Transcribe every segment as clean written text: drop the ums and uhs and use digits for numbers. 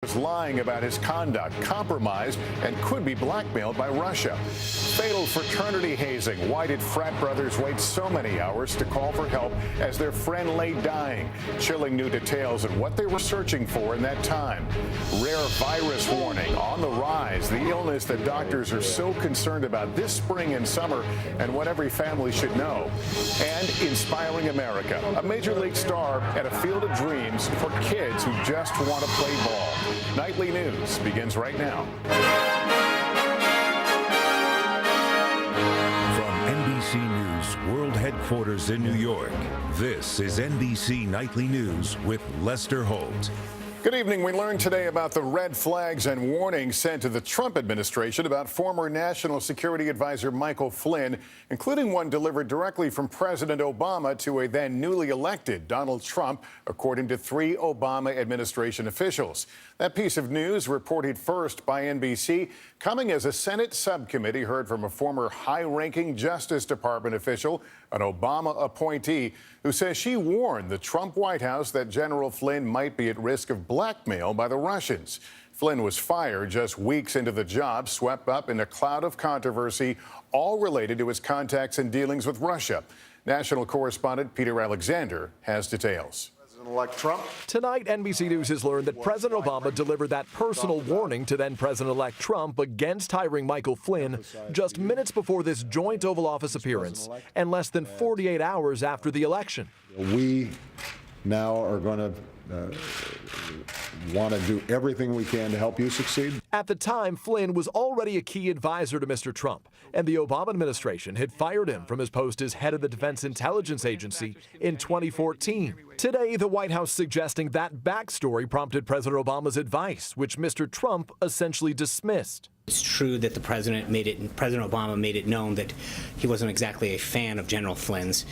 is lying about his conduct, compromised, and could be blackmailed by Russia. Fatal fraternity hazing. Why did frat brothers wait so many hours to call for help as their friend lay dying? Chilling new details and what they were searching for in that time. Rare virus warning on the rise. The illness that doctors are so concerned about this spring and summer, and what every family should know. And Inspiring America, a major league star at a field of dreams for kids who just want to play ball. Nightly News begins right now. From NBC News World Headquarters in New York, this is NBC Nightly News with Lester Holt. Good evening. We learned today about the red flags and warnings sent to the Trump administration about former National Security Advisor Michael Flynn, including one delivered directly from President Obama to a then newly elected Donald Trump, according to 3 Obama administration officials. That piece of news, reported first by NBC, coming as a Senate subcommittee heard from a former high-ranking Justice Department official, an Obama appointee, who says she warned the Trump White House that General Flynn might be at risk of blackmail by the Russians. Flynn was fired just weeks into the job, swept up in a cloud of controversy, all related to his contacts and dealings with Russia. National correspondent Peter Alexander has details. President-elect Trump. Tonight, NBC News has learned that President Obama delivered that personal warning to then President-elect Trump against hiring Michael Flynn just minutes before this joint Oval Office appearance and less than 48 hours after the election. We now are going to want to do everything we can to help you succeed. At the time, Flynn was already a key advisor to Mr. Trump, and the Obama administration had fired him from his post as head of the Defense Intelligence Agency in 2014. Today, the White House suggesting that backstory prompted President Obama's advice, which Mr. Trump essentially dismissed. It's true that President Obama made it known that he wasn't exactly a fan of General Flynn's,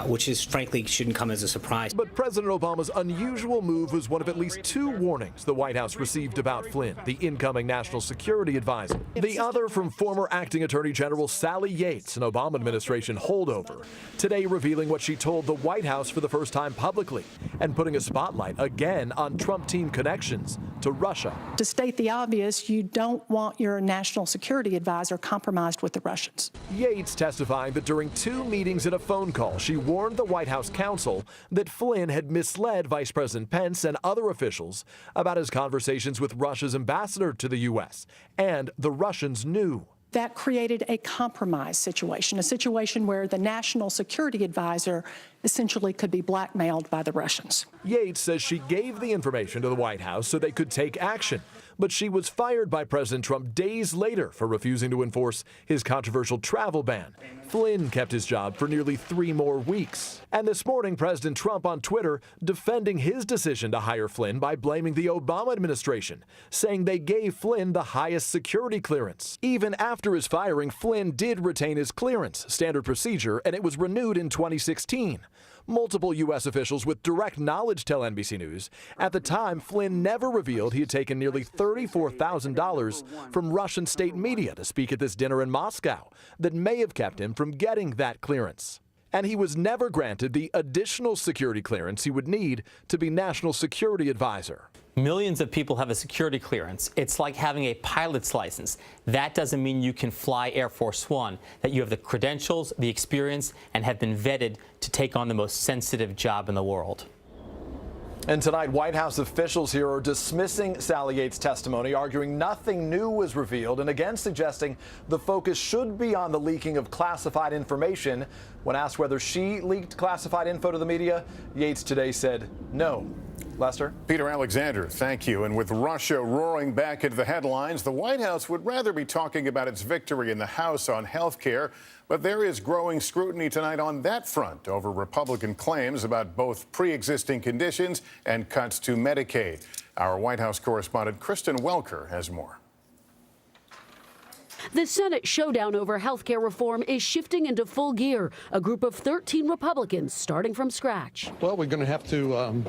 which is frankly shouldn't come as a surprise. But President Obama's unusual move was one of at least 2 warnings the White House received about Flynn, the incoming national security advisor. The other from former acting Attorney General Sally Yates, an Obama administration holdover, today revealing what she told the White House for the first time publicly and putting a spotlight again on Trump team connections to Russia. To state the obvious, you don't want your national security advisor compromised with the Russians. Yates testifying that during 2 meetings and a phone call, she warned the White House counsel that Flynn had misled Vice President Pence and other officials about his conversations with Russia's ambassador to the U.S., and the Russians knew. That created a compromise situation, a situation where the national security advisor essentially could be blackmailed by the Russians. Yates says she gave the information to the White House so they could take action, but she was fired by President Trump days later for refusing to enforce his controversial travel ban. Flynn kept his job for nearly 3 more weeks. And this morning, President Trump on Twitter defending his decision to hire Flynn by blaming the Obama administration, saying they gave Flynn the highest security clearance. Even after his firing, Flynn did retain his clearance, standard procedure, and it was renewed in 2016. Multiple U.S. officials with direct knowledge tell NBC News, at the time, Flynn never revealed he had taken nearly $34,000 from Russian state media to speak at this dinner in Moscow that may have kept him from getting that clearance. And he was never granted the additional security clearance he would need to be National Security Advisor. Millions of people have a security clearance. It's like having a pilot's license. That doesn't mean you can fly Air Force One, that you have the credentials, the experience, and have been vetted to take on the most sensitive job in the world. And tonight, White House officials here are dismissing Sally Yates' testimony, arguing nothing new was revealed, and again suggesting the focus should be on the leaking of classified information. When asked whether she leaked classified info to the media, Yates today said no. Lester? Peter Alexander, thank you. And with Russia roaring back into the headlines, the White House would rather be talking about its victory in the House on health care. But there is growing scrutiny tonight on that front over Republican claims about both pre-existing conditions and cuts to Medicaid. Our White House correspondent Kristen Welker has more. The Senate showdown over health care reform is shifting into full gear. A group of 13 Republicans starting from scratch. Well, we're going to have to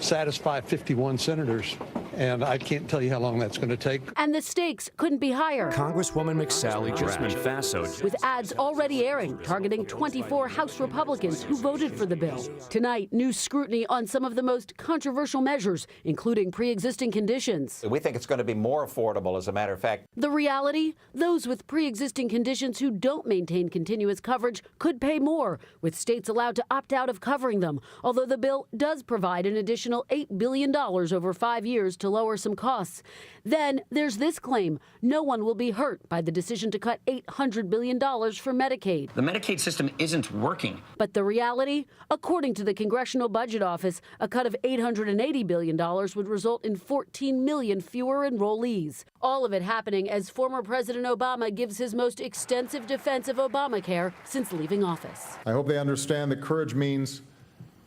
satisfy 51 senators and I can't tell you how long that's going to take. And the stakes couldn't be higher. Congresswoman McSally Faso, With ads already airing targeting 24 House Republicans who voted for the bill. Tonight, new scrutiny on some of the most controversial measures, including pre-existing conditions. We think it's going to be more affordable, as a matter of fact. The reality? Those with pre-existing conditions who don't maintain continuous coverage could pay more, with states allowed to opt out of covering them, although the bill does provide an additional $8 billion over 5 years to lower some costs. Then there's this claim: no one will be hurt by the decision to cut $800 billion for Medicaid. the Medicaid system isn't working. But the reality? According to the Congressional Budget Office, a cut of $880 billion would result in 14 million fewer enrollees. All of it happening as former President Obama gives his most extensive defense of Obamacare since leaving office. I hope they understand that courage means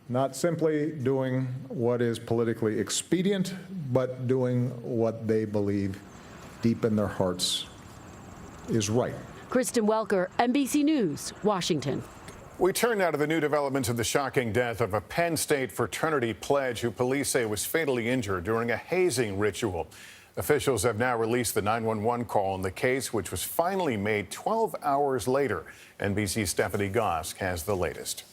not simply doing what is politically expedient, but doing what they believe deep in their hearts is right. Kristen Welker, NBC News, Washington. We turn now to the new developments of the shocking death of a Penn State fraternity pledge who police say was fatally injured during a hazing ritual. Officials have now released the 911 call in the case, which was finally made 12 hours later. NBC's Stephanie Gosk has the latest.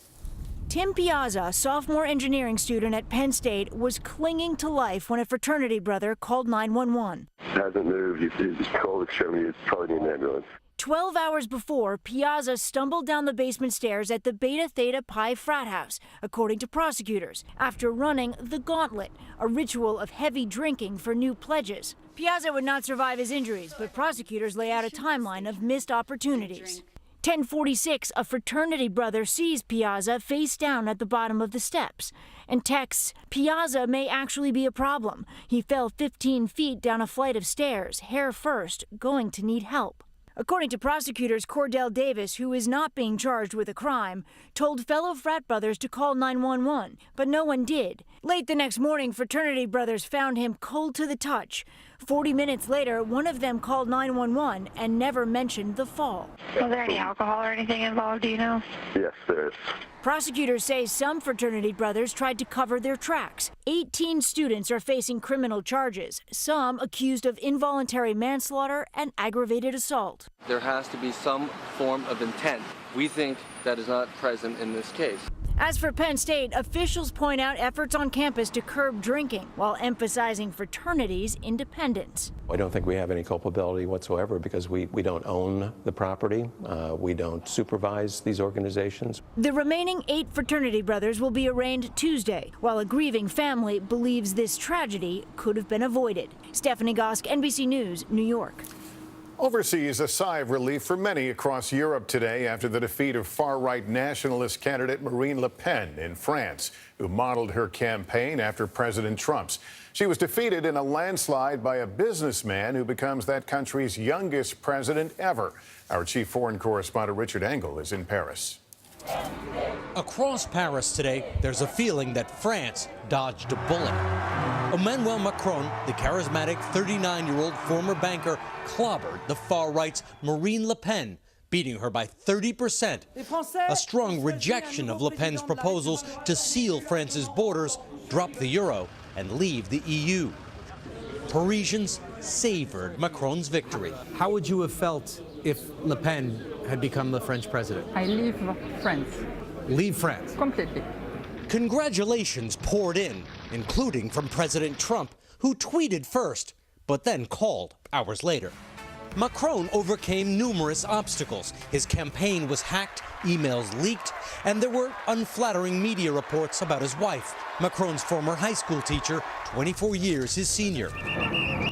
Tim Piazza, sophomore engineering student at Penn State, was clinging to life when a fraternity brother called 911. Hasn't moved. He's cold extremity. It's probably need an ambulance. 12 hours before, Piazza stumbled down the basement stairs at the Beta Theta Pi frat house, according to prosecutors, after running the gauntlet, a ritual of heavy drinking for new pledges. Piazza would not survive his injuries, but prosecutors lay out a timeline of missed opportunities. 10:46, a fraternity brother sees Piazza face down at the bottom of the steps and texts, "Piazza may actually be a problem. He fell 15 feet down a flight of stairs, hair first, going to need help." According to prosecutors, Cordell Davis, who is not being charged with a crime, told fellow frat brothers to call 911, but no one did. Late the next morning, fraternity brothers found him cold to the touch. 40 minutes later, one of them called 911 and never mentioned the fall. Was there any alcohol or anything involved, do you know? Yes, there is. Prosecutors say some fraternity brothers tried to cover their tracks. 18 students are facing criminal charges, some accused of involuntary manslaughter and aggravated assault. There has to be some form of intent. We think that is not present in this case. As for Penn State, officials point out efforts on campus to curb drinking while emphasizing fraternities' independence. I don't think we have any culpability whatsoever because we don't own the property. We don't supervise these organizations. The remaining 8 fraternity brothers will be arraigned Tuesday, while a grieving family believes this tragedy could have been avoided. Stephanie Gosk, NBC News, New York. Overseas, a sigh of relief for many across Europe today after the defeat of far-right nationalist candidate Marine Le Pen in France, who modeled her campaign after President Trump's. She was defeated in a landslide by a businessman who becomes that country's youngest president ever. Our chief foreign correspondent Richard Engel is in Paris. Across Paris today, there's a feeling that France dodged a bullet. Emmanuel Macron, the charismatic 39-year-old former banker, clobbered the far-right's Marine Le Pen, beating her by 30%. A strong rejection of Le Pen's proposals to seal France's borders, drop the euro, and leave the EU. Parisians savored Macron's victory. How would you have felt if Le Pen had become the French president? I leave France. Leave France? Completely. Congratulations poured in, including from President Trump, who tweeted first, but then called hours later. Macron overcame numerous obstacles. His campaign was hacked, emails leaked, and there were unflattering media reports about his wife, Macron's former high school teacher, 24 years his senior.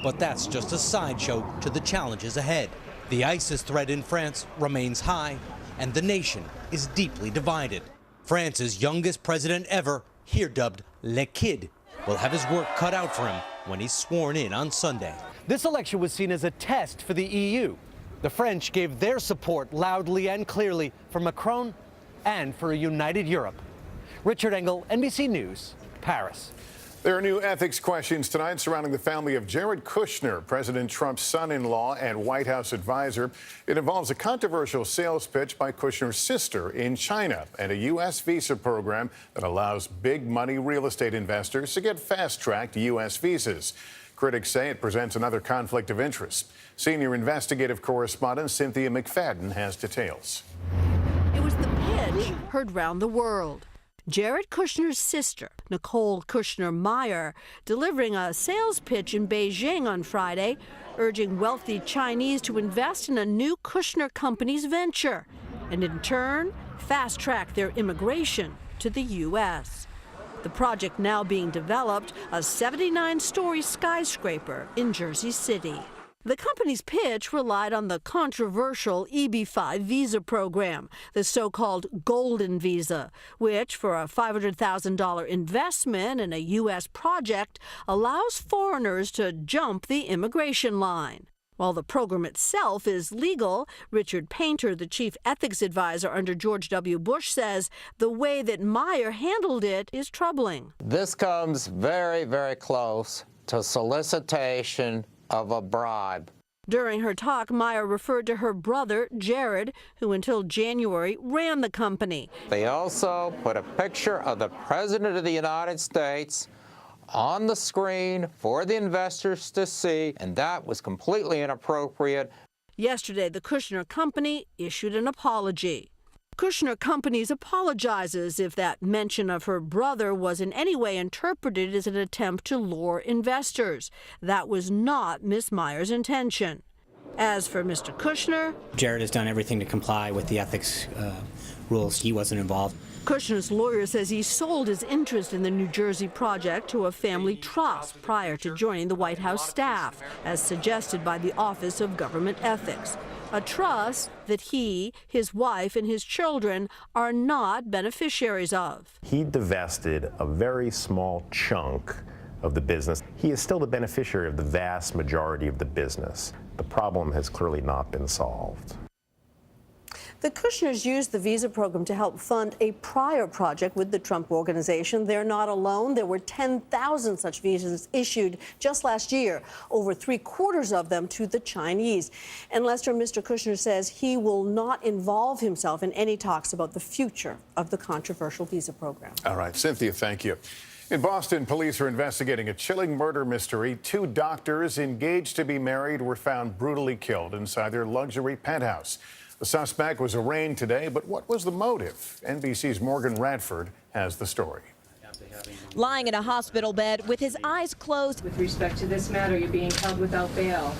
But that's just a sideshow to the challenges ahead. The ISIS threat in France remains high, and the nation is deeply divided. France's youngest president ever, here dubbed Le Kid, will have his work cut out for him when he's sworn in on Sunday. This election was seen as a test for the EU. The French gave their support loudly and clearly for Macron and for a united Europe. Richard Engel, NBC News, Paris. There are new ethics questions tonight surrounding the family of Jared Kushner, President Trump's son-in-law and White House advisor. It involves a controversial sales pitch by Kushner's sister in China and a U.S. visa program that allows big-money real estate investors to get fast-tracked U.S. visas. Critics say it presents another conflict of interest. Senior investigative correspondent Cynthia McFadden has details. It was the pitch heard round the world. Jared Kushner's sister, Nicole Kushner-Meyer, delivering a sales pitch in Beijing on Friday, urging wealthy Chinese to invest in a new Kushner company's venture and in turn fast-track their immigration to the U.S. The project now being developed, a 79-story skyscraper in Jersey City. The company's pitch relied on the controversial EB-5 visa program, the so-called Golden Visa, which, for a $500,000 investment in a U.S. project, allows foreigners to jump the immigration line. While the program itself is legal, Richard Painter, the chief ethics advisor under George W. Bush, says the way that Meyer handled it is troubling. This comes very, very close to solicitation of a bribe. During her talk, Meyer referred to her brother, Jared, who until January ran the company. They also put a picture of the President of the United States on the screen for the investors to see, and that was completely inappropriate. Yesterday, the Kushner company issued an apology. Kushner Companies apologizes if that mention of her brother was in any way interpreted as an attempt to lure investors. That was not Ms. Meyer's intention. As for Mr. Kushner, Jared has done everything to comply with the ethics rules. He wasn't involved. Kushner's lawyer says he sold his interest in the New Jersey project to a family trust prior to joining the White House staff, as suggested by the Office of Government Ethics. A trust that he, his wife, and his children are not beneficiaries of. He divested a very small chunk of the business. He is still the beneficiary of the vast majority of the business. The problem has clearly not been solved. The Kushners used the visa program to help fund a prior project with the Trump Organization. They're not alone. There were 10,000 such visas issued just last year, over 3/4 of them to the Chinese. And Lester, Mr. Kushner says he will not involve himself in any talks about the future of the controversial visa program. All right, Cynthia, thank you. In Boston, police are investigating a chilling murder mystery. 2 doctors engaged to be married were found brutally killed inside their luxury penthouse. The suspect was arraigned today, but what was the motive? NBC's Morgan Radford has the story. Lying in a hospital bed with his eyes closed. With respect to this matter, you're being held without bail.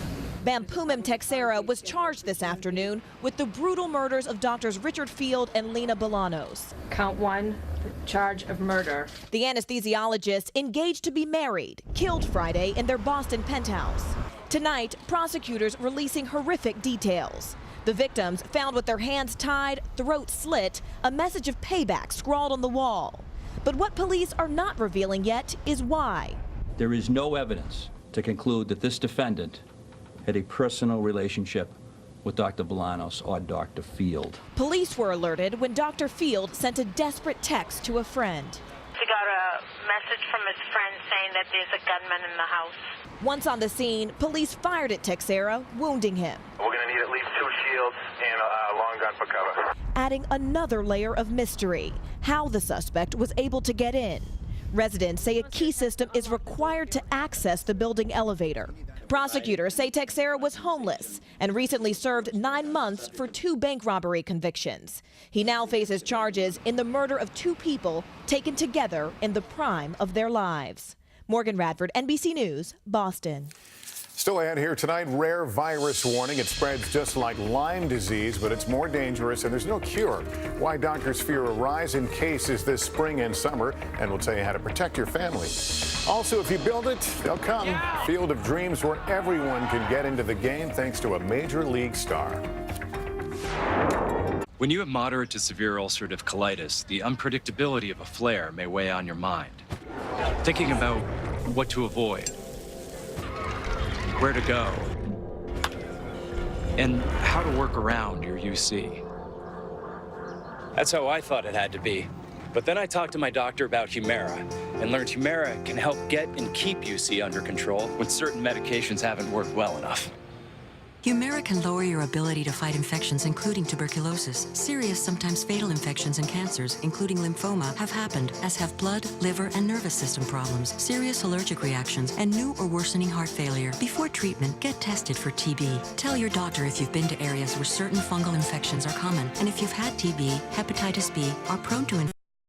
Bampumim Texera was charged this afternoon with the brutal murders of doctors Richard Field and Lena Bolanos. Count 1, charge of murder. The anesthesiologists engaged to be married, killed Friday in their Boston penthouse. Tonight, prosecutors releasing horrific details. The victims found with their hands tied, throats slit, a message of payback scrawled on the wall. But what police are not revealing yet is why. There is no evidence to conclude that this defendant had a personal relationship with Dr. Bolanos or Dr. Field. Police were alerted when Dr. Field sent a desperate text to a friend. He got a message from his friend saying that there's a gunman in the house. Once on the scene, police fired at Texera, wounding him. We're going to need at least 2 shields and a long gun for cover. Adding another layer of mystery, how the suspect was able to get in. Residents say a key system is required to access the building elevator. Prosecutors say Texera was homeless and recently served 9 months for 2 bank robbery convictions. He now faces charges in the murder of 2 people taken together in the prime of their lives. Morgan Radford, NBC News, Boston. Still ahead here tonight, rare virus warning. It spreads just like Lyme disease, but it's more dangerous and there's no cure. Why doctors fear a rise in cases this spring and summer, and we'll tell you how to protect your family. Also, if you build it, they'll come. Yeah. Field of Dreams, where everyone can get into the game thanks to a major league star. When you have moderate to severe ulcerative colitis, the unpredictability of a flare may weigh on your mind. Thinking about what to avoid, where to go, and how to work around your UC. That's how I thought it had to be. But then I talked to my doctor about Humira and learned Humira can help get and keep UC under control when certain medications haven't worked well enough. Humira can lower your ability to fight infections, including tuberculosis. Serious, sometimes fatal infections and cancers, including lymphoma, have happened, as have blood, liver, and nervous system problems, serious allergic reactions, and new or worsening heart failure. Before treatment, get tested for TB. Tell your doctor if you've been to areas where certain fungal infections are common, and if you've had TB, hepatitis B, are prone to infection.